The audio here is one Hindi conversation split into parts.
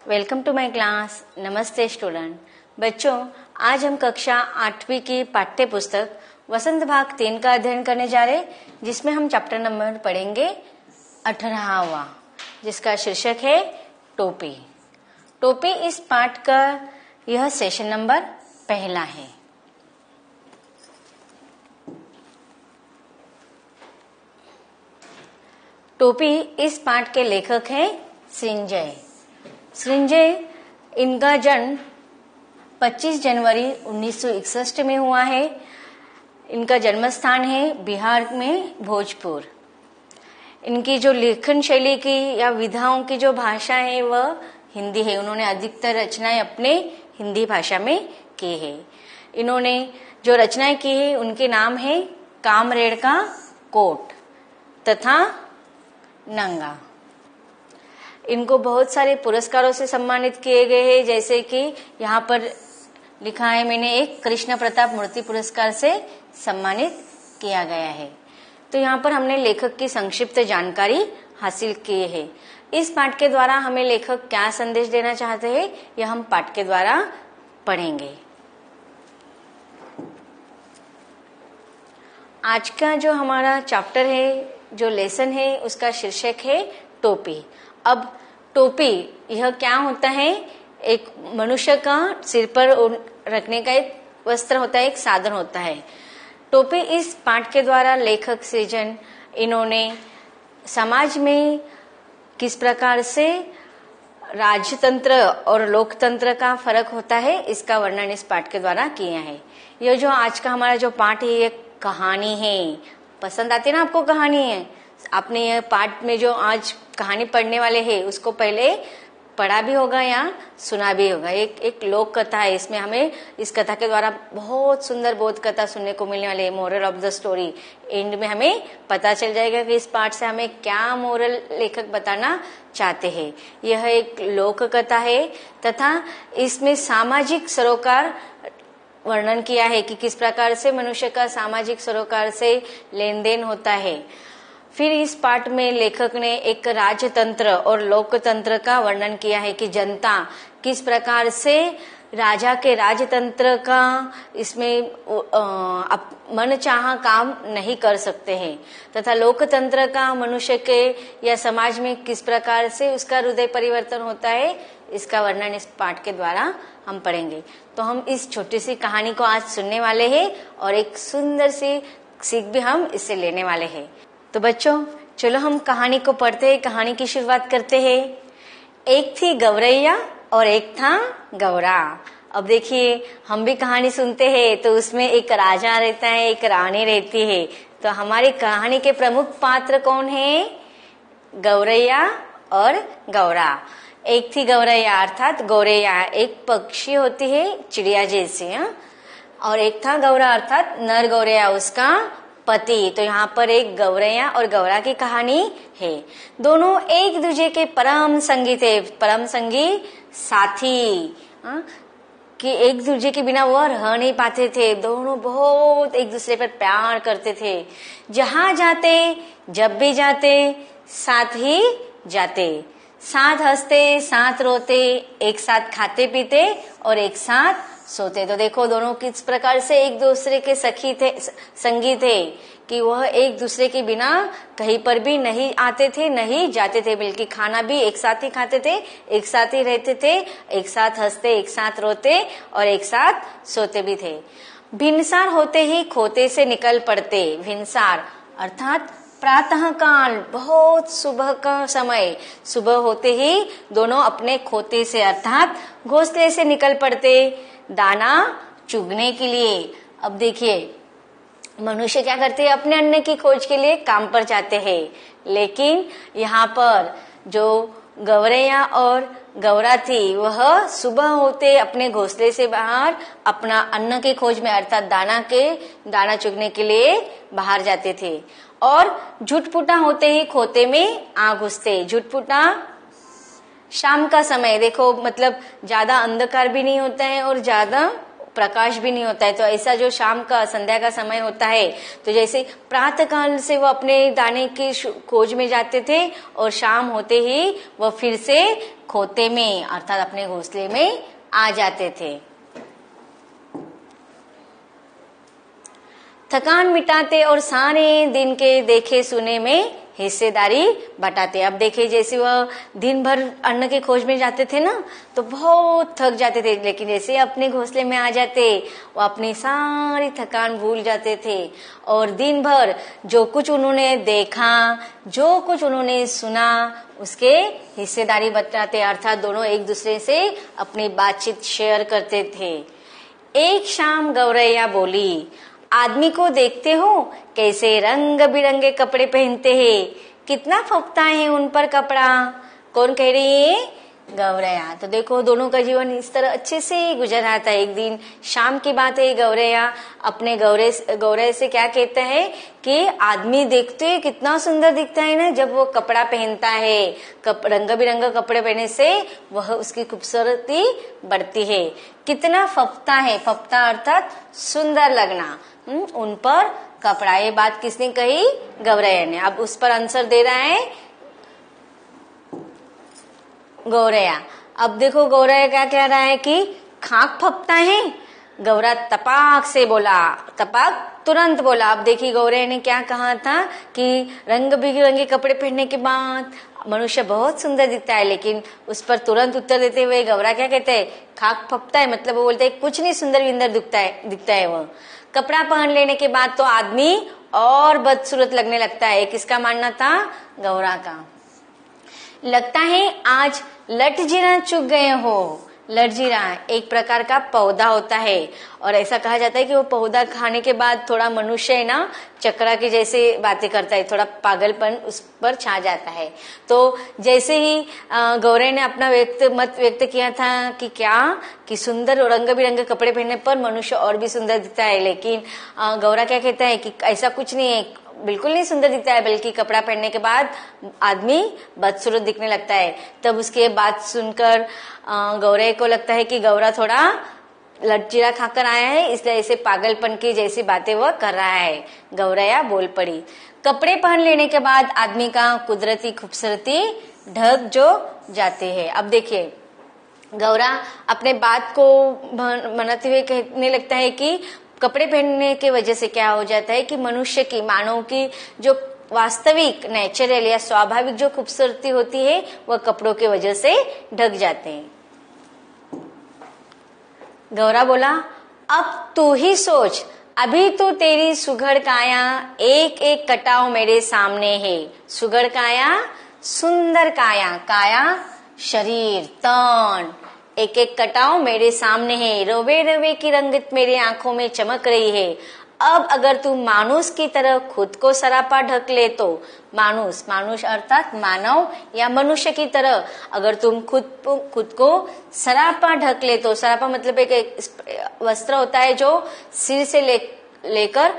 Welcome to my class. नमस्ते स्टूडेंट। बच्चों, आज हम कक्षा 8वीं की पाठ्य पुस्तक वसंत भाग 3 का अध्ययन करने जा रहे, जिसमें हम चैप्टर नंबर पढ़ेंगे 18वां, जिसका शीर्षक है टोपी। टोपी इस पाठ का यह सेशन नंबर पहला है। टोपी इस पाठ के लेखक हैं सृंजय। सृंजय, इनका जन्म 25 जनवरी 1961 में हुआ है। इनका जन्म स्थान है बिहार में भोजपुर। इनकी जो लेखन शैली की या विधाओं की जो भाषा है वह हिंदी है। उन्होंने अधिकतर रचनाएं अपने हिंदी भाषा में की है। इन्होंने जो रचनाएं की है उनके नाम है कामरेड का कोट तथा नंगा। इनको बहुत सारे पुरस्कारों से सम्मानित किए गए हैं, जैसे कि यहाँ पर लिखा है मैंने, एक कृष्ण प्रताप मूर्ति पुरस्कार से सम्मानित किया गया है। तो यहाँ पर हमने लेखक की संक्षिप्त जानकारी हासिल की है। इस पाठ के द्वारा हमें लेखक क्या संदेश देना चाहते हैं यह हम पाठ के द्वारा पढ़ेंगे। आज का जो हमारा चैप्टर है, जो लेसन है, उसका शीर्षक है टोपी। अब टोपी यह क्या होता है? एक मनुष्य का सिर पर रखने का एक वस्त्र होता है, एक साधन होता है। टोपी इस पाठ के द्वारा लेखक सृजन इन्होंने समाज में किस प्रकार से राजतंत्र और लोकतंत्र का फर्क होता है इसका वर्णन इस पाठ के द्वारा किया है। यह जो आज का हमारा जो पाठ है ये कहानी है। पसंद आती है ना आपको कहानी है? आपने यह पाठ में जो आज कहानी पढ़ने वाले हैं उसको पहले पढ़ा भी होगा या सुना भी होगा। एक लोक कथा है। इसमें हमें इस कथा के द्वारा बहुत सुंदर बोध कथा सुनने को मिलने वाली है। Moral of the story and में हमें पता चल जाएगा कि इस पाठ से हमें क्या मोरल लेखक बताना चाहते हैं। यह एक लोक कथा है तथा इसमें सामाजिक सरोकार वर्णन किया है कि किस प्रकार से मनुष्य का सामाजिक सरोकार से लेन देन होता है। फिर इस पाठ में लेखक ने एक राजतंत्र और लोकतंत्र का वर्णन किया है कि जनता किस प्रकार से राजा के राजतंत्र का इसमें मन चाहा काम नहीं कर सकते हैं, तथा लोकतंत्र का मनुष्य के या समाज में किस प्रकार से उसका हृदय परिवर्तन होता है, इसका वर्णन इस पाठ के द्वारा हम पढ़ेंगे। तो हम इस छोटी सी कहानी को आज सुनने वाले हैं और एक सुंदर सी सीख भी हम इससे लेने वाले हैं। तो बच्चों, चलो हम कहानी को पढ़ते हैं। कहानी की शुरुआत करते हैं। एक थी गौरैया और एक था गौरा। अब देखिए, हम भी कहानी सुनते हैं तो उसमें एक राजा रहता है, एक रानी रहती है। तो हमारी कहानी के प्रमुख पात्र कौन है? गौरैया और गौरा। एक थी गौरैया अर्थात गौरैया एक पक्षी होती है, चिड़िया जैसी, और एक था गौरा अर्थात नर गौरैया, उसका पति। तो यहाँ पर एक गौरैया और गौरा की कहानी है। दोनों एक दूसरे के परम संगी थे, परम संगी साथी, कि एक दूसरे के बिना वह रह नहीं पाते थे। दोनों बहुत एक दूसरे पर प्यार करते थे। जहां जाते, जब भी जाते, साथ ही जाते, साथ हंसते, साथ रोते, एक साथ खाते पीते और एक साथ सोते। तो देखो दोनों किस प्रकार से एक दूसरे के सखी थे, संगी थे, कि वह एक दूसरे के बिना कहीं पर भी नहीं आते थे, नहीं जाते थे, बल्कि खाना भी एक साथ ही खाते थे, एक साथ ही रहते थे, एक साथ हंसते, एक साथ रोते और एक साथ सोते भी थे। भिनसार होते ही खोते से निकल पड़ते। भिनसार अर्थात प्रातः काल, बहुत सुबह का समय, सुबह होते ही दोनों अपने खोते से अर्थात घोंसले से निकल पड़ते दाना चुगने के लिए। अब देखिए, मनुष्य क्या करते हैं? अपने अन्न की खोज के लिए काम पर जाते हैं, लेकिन यहाँ पर जो गौरैया और गौरा थी वह सुबह होते अपने घोंसले से बाहर अपना अन्न की खोज में अर्थात दाना चुगने के लिए बाहर जाते थे, और झुटपुटा होते ही खोते में आ घुसते। झुटपुटा शाम का समय, देखो मतलब ज्यादा अंधकार भी नहीं होता है और ज्यादा प्रकाश भी नहीं होता है। तो ऐसा जो शाम का संध्या का समय होता है, तो जैसे प्रातः काल से वो अपने दाने की खोज में जाते थे और शाम होते ही वो फिर से खोते में अर्थात अपने घोंसले में आ जाते थे। थकान मिटाते और सारे दिन के देखे सुने में हिस्सेदारी बटाते। अब देखिए जैसे वह दिन भर अन्न के खोज में जाते थे ना, तो बहुत थक जाते थे, लेकिन जैसे अपने घोंसले में आ जाते वो अपनी सारी थकान भूल जाते थे और दिन भर जो कुछ उन्होंने देखा, जो कुछ उन्होंने सुना, उसके हिस्सेदारी बटाते। अर्थात दोनों एक दूसरे से अपनी बातचीत शेयर करते थे। एक शाम गौरैया बोली, आदमी को देखते हो कैसे रंग बिरंगे कपड़े पहनते हैं, कितना फपता है उन पर कपड़ा। कौन कह रही है? गौरैया। तो देखो दोनों का जीवन इस तरह अच्छे से गुजर रहा था। एक दिन शाम की बात है, गौरैया अपने गौरैया से क्या कहता है कि आदमी देखते ही कितना सुंदर दिखता है ना जब वो कपड़ा पहनता है। रंग बिरंगा कपड़े पहनने से वह उसकी खूबसूरती बढ़ती है। कितना फपता है, फपता अर्थात सुंदर लगना उन पर कपड़ा। ये बात किसने कही? गौरैया ने। अब उस पर आंसर दे रहा है गौरैया। अब देखो गौरैया क्या कह रहा है कि खाक फपता है। गौरा तपाक से बोला, तपाक तुरंत बोला। अब देखिए गौरैया ने क्या कहा था कि रंग बिरंगे कपड़े पहनने के बाद मनुष्य बहुत सुंदर दिखता है, लेकिन उस पर तुरंत उत्तर देते हुए गौरा क्या कहते हैं? खाक फपता है। मतलब वो बोलते है कुछ नहीं सुंदर विंदर दिखता है वो। कपड़ा पहन लेने के बाद तो आदमी और बदसूरत लगने लगता है। किसका मानना था? गौरा का। लगता है आज लटजीरा चुग गए हो। लटजीरा एक प्रकार का पौधा होता है और ऐसा कहा जाता है कि वो पौधा खाने के बाद थोड़ा मनुष्य है ना चक्रा के जैसे बातें करता है, थोड़ा पागलपन उस पर छा जाता है। तो जैसे ही गौरैया ने अपना मत व्यक्त किया था कि क्या कि सुंदर रंग बिरंगे कपड़े पहनने पर मनुष्य और भी सुंदर दिखता है, लेकिन गौरा क्या कहता है कि ऐसा कुछ नहीं है, बिल्कुल नहीं सुंदर दिखता है, बल्कि कपड़ा पहनने के बाद आदमी बदसूरत दिखने लगता है। तब उसके बात सुनकर गौरैया को लगता है कि गौरा थोड़ा लटजीरा खाकर आया है, इसलिए ऐसे पागलपन की जैसी बातें वह कर रहा है। गौरैया बोल पड़ी, कपड़े पहन लेने के बाद आदमी का कुदरती खूबसूरती ढक जो जाते हैं। अब देखिए गौरा अपने बात को मनाते हुए कहने लगता है कि कपड़े पहनने के वजह से क्या हो जाता है कि मनुष्य की, मानव की जो वास्तविक नेचुरल या स्वाभाविक जो खूबसूरती होती है वह कपड़ों के वजह से ढक जाते हैं। गौरा बोला, अब तू ही सोच, अभी तो तेरी सुघड़ काया एक एक कटाव मेरे सामने है। सुघड़ काया सुंदर काया, काया शरीर तन, एक एक कटाव मेरे सामने है। रवे रवे की रंगत मेरी आंखों में चमक रही है। अब अगर तू मानुष की तरह खुद को सरापा ढक ले तो, मानुष अर्थात मानव या मनुष्य की तरह अगर तुम खुद को सरापा ढक ले तो, सरापा मतलब एक वस्त्र होता है जो सिर से लेकर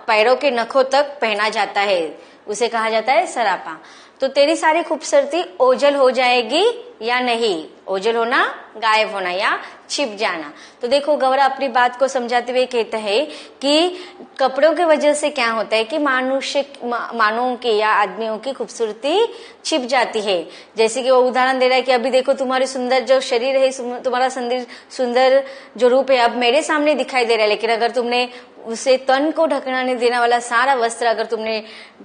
पैरों के नखों तक पहना जाता है, उसे कहा जाता है सरापा। तो तेरी सारी खूबसूरती ओझल हो जाएगी या नहीं, ओझल होना गायब होना या छिप जाना। तो देखो गौरा अपनी बात को समझाते हुए कहता है कि कपड़ों की वजह से क्या होता है कि मानवों की या आदमियों की खूबसूरती छिप जाती है। जैसे कि वो उदाहरण दे रहा है कि अभी देखो तुम्हारी सुंदर जो शरीर है, तुम्हारा सुंदर जो रूप है अब मेरे सामने दिखाई दे रहा है, लेकिन अगर तुमने उसे तन को ढकना नहीं देने वाला सारा वस्त्र अगर तुमने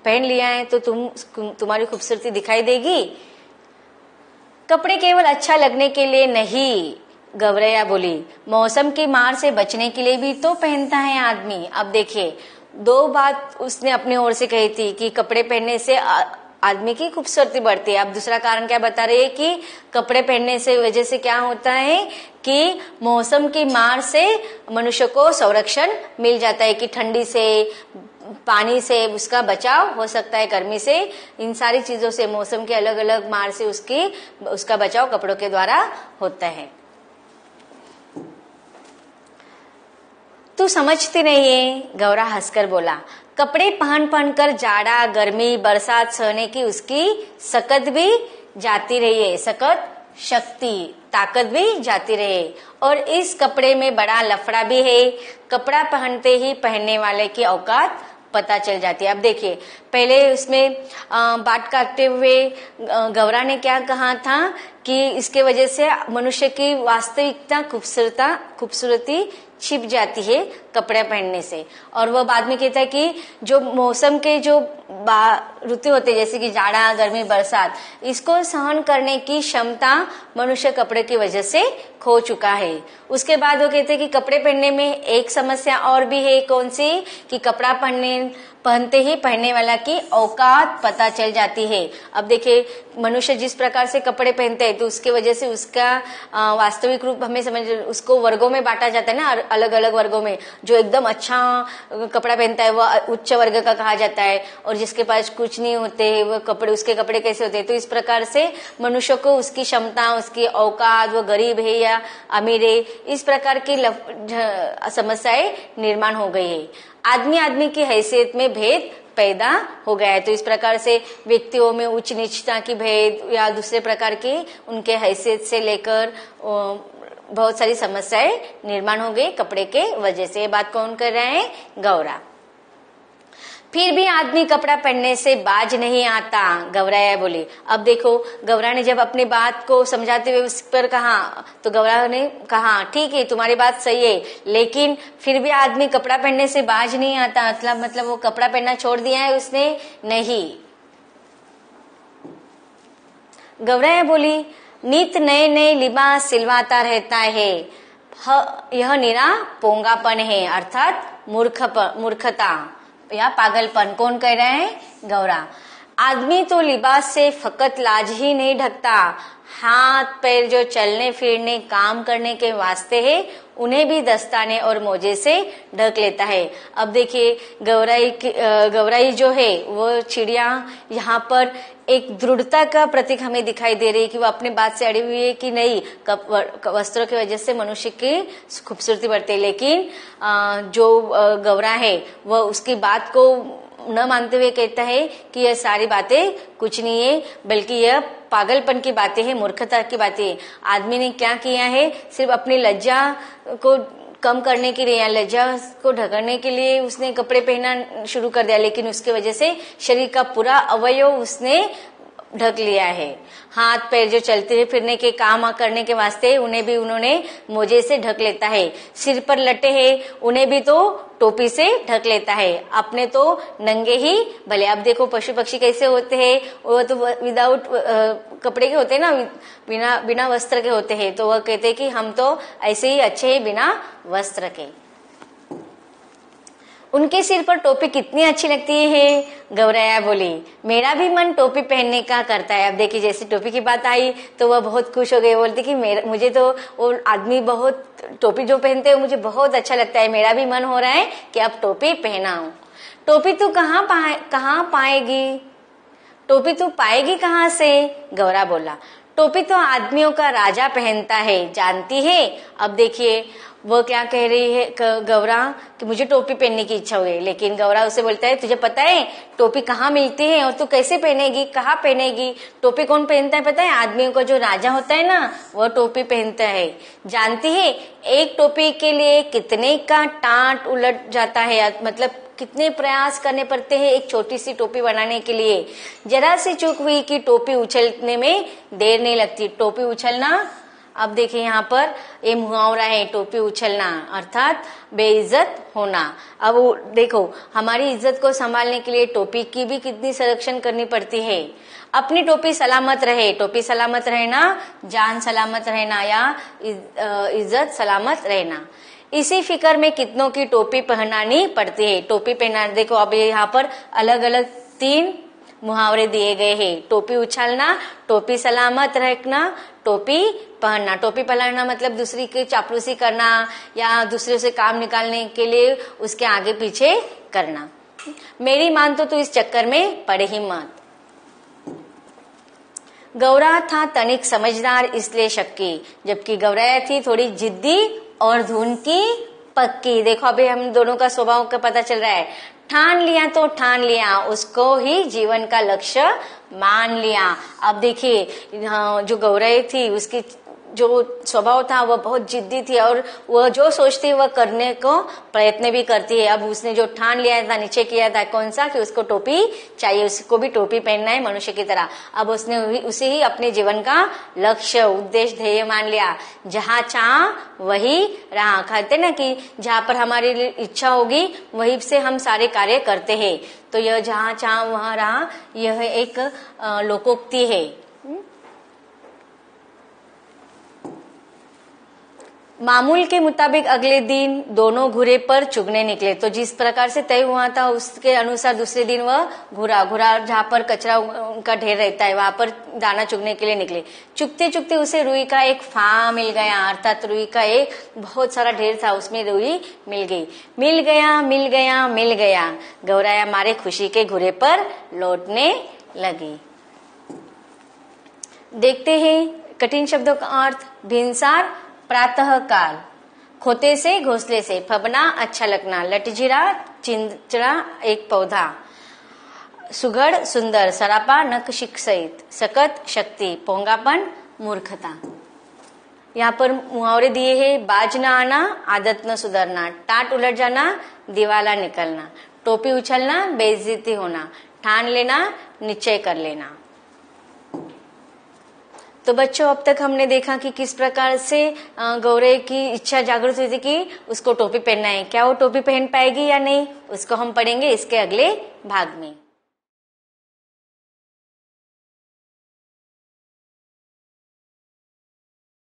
पहन लिया है तो तुम्हारी खूबसूरती दिखाई देगी। कपड़े केवल अच्छा लगने के लिए नहीं, गौरैया बोली, मौसम की मार से बचने के लिए भी तो पहनता है आदमी। अब देखिए दो बात उसने अपनी ओर से कही थी कि कपड़े पहनने से आदमी की खूबसूरती बढ़ती है। अब दूसरा कारण क्या बता रही है कि कपड़े पहनने से वजह से क्या होता है कि मौसम की मार से मनुष्य को संरक्षण मिल जाता है कि ठंडी से, पानी से उसका बचाव हो सकता है, गर्मी से, इन सारी चीजों से, मौसम के अलग अलग मार से उसका बचाव कपड़ों के द्वारा होता है। तू समझती नहीं है, गौरा हंसकर बोला। कपड़े पहन कर जाड़ा, गर्मी, बरसात सहने की उसकी सकत भी जाती रही है, सकत शक्ति ताकत भी जाती रहे। और इस कपड़े में बड़ा लफड़ा भी है, कपड़ा पहनते ही पहनने वाले की औकात पता चल जाती है। अब देखिए, पहले उसमें बात काटते हुए गौरा ने क्या कहा था कि इसके वजह से मनुष्य की वास्तविकता खूबसूरती छिप जाती है कपड़े पहनने से। और वह बाद में कहता है कि जो मौसम के जो ऋतु होते हैं जैसे कि जाड़ा, गर्मी, बरसात, इसको सहन करने की क्षमता मनुष्य कपड़े की वजह से खो चुका है। उसके बाद वो कहते हैं कि कपड़े पहनने में एक समस्या और भी है, कौन सी, कि कपड़ा पहनते ही पहनने वाला की औकात पता चल जाती है। अब देखिए, मनुष्य जिस प्रकार से कपड़े पहनते हैं तो उसके वजह से उसका वास्तविक रूप हमें समझ, उसको वर्गों में बांटा जाता है ना, अलग अलग वर्गों में। जो एकदम अच्छा कपड़ा पहनता है वह उच्च वर्ग का कहा जाता है, और जिसके पास कुछ नहीं होते वो कपड़े, उसके कपड़े कैसे होते हैं। तो इस प्रकार से मनुष्य को उसकी क्षमता, उसकी औकात, वो गरीब है या अमीर है, इस प्रकार की समस्याएं निर्माण हो गई है। आदमी की हैसियत में भेद पैदा हो गया है। तो इस प्रकार से व्यक्तियों में उच्च नीचता की भेद या दूसरे प्रकार की उनके हैसियत से लेकर बहुत सारी समस्याएं निर्माण हो गई कपड़े के वजह से। ये बात कौन कर रहा है? गौरा। फिर भी आदमी कपड़ा पहनने से बाज नहीं आता, गौरा बोली। अब देखो, गौरा ने जब अपनी बात को समझाते हुए उस पर कहा तो गौरा ने कहा ठीक है, तुम्हारी बात सही है, लेकिन फिर भी आदमी कपड़ा पहनने से बाज नहीं आता। मतलब वो कपड़ा पहनना छोड़ दिया है उसने? नहीं। गौरा बोली, नित नए नए लिबास सिलवाता रहता है, यह निरा पोंगापन है, अर्थात मूर्खता या पागलपन। कौन कह रहा है? गौरा। आदमी तो लिबास से फकत लाज ही नहीं ढकता, हाथ पैर जो चलने फिरने काम करने के वास्ते है उन्हें भी दस्ताने और मोजे से ढक लेता है। अब देखिए, गौराई जो है वो चिड़िया यहाँ पर एक दृढ़ता का प्रतीक हमें दिखाई दे रही है कि वो अपनी बात से अड़ी हुई है कि नहीं, वस्त्रों की वजह से मनुष्य की खूबसूरती बढ़ती है। लेकिन जो गौरा है वह उसकी बात को न मानते हुए कहता है कि यह सारी बातें कुछ नहीं है, बल्कि यह पागलपन की बातें हैं, मूर्खता की बातें हैं। आदमी ने क्या किया है, सिर्फ अपनी लज्जा को कम करने के लिए या लज्जा को ढकने के लिए उसने कपड़े पहनना शुरू कर दिया, लेकिन उसके वजह से शरीर का पूरा अवयव उसने ढक लिया है। हाथ पैर जो चलते फिरने के काम करने के वास्ते उन्हें भी उन्होंने मोजे से ढक लेता है। सिर पर लटे हैं उन्हें भी तो टोपी से ढक लेता है, अपने तो नंगे ही भले। अब देखो पशु पक्षी कैसे होते हैं, वो तो विदाउट कपड़े के होते हैं ना, बिना वस्त्र के होते हैं। तो वह कहते हैं कि हम तो ऐसे ही अच्छे हैं बिना वस्त्र के। उनके सिर पर टोपी कितनी अच्छी लगती है, गौरैया बोली। मेरा भी मन टोपी पहनने का करता है। अब देखिए, जैसे टोपी की बात आई तो वह बहुत खुश हो गई, बोलती कि मुझे तो वो आदमी बहुत टोपी जो पहनते हैं मुझे बहुत अच्छा लगता है, मेरा भी मन हो रहा है कि अब टोपी पहनाऊं। टोपी तू कहाँ पाएगी, टोपी तू पाएगी कहाँ से, गौरा बोला। टोपी तो आदमियों का राजा पहनता है, जानती है। अब देखिए वो क्या कह रही है गौरा कि मुझे टोपी पहनने की इच्छा हुई, लेकिन गौरा उसे बोलता है तुझे पता है टोपी कहाँ मिलती है और तू कैसे पहनेगी, कहाँ पहनेगी। टोपी कौन पहनता है पता है? आदमियों को जो राजा होता है ना वो टोपी पहनता है। जानती है एक टोपी के लिए कितने का टाट उलट जाता है, मतलब कितने प्रयास करने पड़ते हैं एक छोटी सी टोपी बनाने के लिए। जरा सी चूक हुई कि टोपी उछलने में देर नहीं लगती। टोपी उछलना, अब देखिए यहाँ पर ये मुहावरा है, टोपी उछलना अर्थात बेइज्जत होना। अब देखो हमारी इज्जत को संभालने के लिए टोपी की भी कितनी संरक्षण करनी पड़ती है। अपनी टोपी सलामत रहे, टोपी सलामत रहना, जान सलामत रहना या इज्जत सलामत रहना, इसी फिक्र में कितनों की टोपी पहनानी पड़ती है। टोपी पहना, देखो अब यहाँ पर अलग अलग 3 मुहावरे दिए गए हैं। टोपी उछालना, टोपी सलामत रखना, टोपी पहनना। टोपी पहनना मतलब दूसरी की चापलूसी करना या दूसरे से काम निकालने के लिए उसके आगे पीछे करना। मेरी मान तो तू इस चक्कर में पड़े ही मत। गौरा था तनिक समझदार इसलिए शक्की, जबकि गौरैया थी थोड़ी जिद्दी और धुन की पक्की। देखो अभी हम दोनों का स्वभाव का पता चल रहा है। ठान लिया तो ठान लिया, उसको ही जीवन का लक्ष्य मान लिया। अब देखिए जो गौरई थी उसकी जो स्वभाव था वह बहुत जिद्दी थी और वह जो सोचती है वह करने को प्रयत्न भी करती है। अब उसने जो ठान लिया था, नीचे किया था कौन सा, कि उसको टोपी चाहिए, उसको भी टोपी पहनना है मनुष्य की तरह। अब उसने उसे ही अपने जीवन का लक्ष्य, उद्देश्य, ध्येय मान लिया। जहाँ चाह वही रहा। कहते ना कि जहाँ पर हमारी इच्छा होगी वहीं से हम सारे कार्य करते हैं। तो यह जहाँ चाह वहाँ रहा, यह एक लोकोक्ति है। मामूल के मुताबिक अगले दिन दोनों घुरे पर चुगने निकले। तो जिस प्रकार से तय हुआ था उसके अनुसार दूसरे दिन वह घुरा जहाँ पर कचरा उनका ढेर रहता है वहां पर दाना चुगने के लिए निकले। चुगते चुगते उसे रुई का एक फा मिल गया, अर्थात रुई का एक बहुत सारा ढेर था, उसमें रुई मिल गई। मिल गया मिल गया मिल गया, गौराया मारे खुशी के घुरे पर लौटने लगी। देखते हैं कठिन शब्दों का अर्थ। भिनसार प्रातः काल, खोते से घोंसले से, फबना अच्छा लगना, लटजीरा चिंचड़ा एक पौधा, सुघड़ सुंदर, सरापा नख शिक्षित, सकत शक्ति, पोंगापन मूर्खता। यहाँ पर मुहावरे दिए हैं। बाज न आना, आदत न सुधरना, टाट उलट जाना, दिवाला निकलना, टोपी उछलना, बेइज्जती होना, ठान लेना, निश्चय कर लेना। तो बच्चों अब तक हमने देखा कि किस प्रकार से गौरई की इच्छा जागृत हुई थी कि उसको टोपी पहनना है। क्या वो टोपी पहन पाएगी या नहीं, उसको हम पढ़ेंगे इसके अगले भाग में।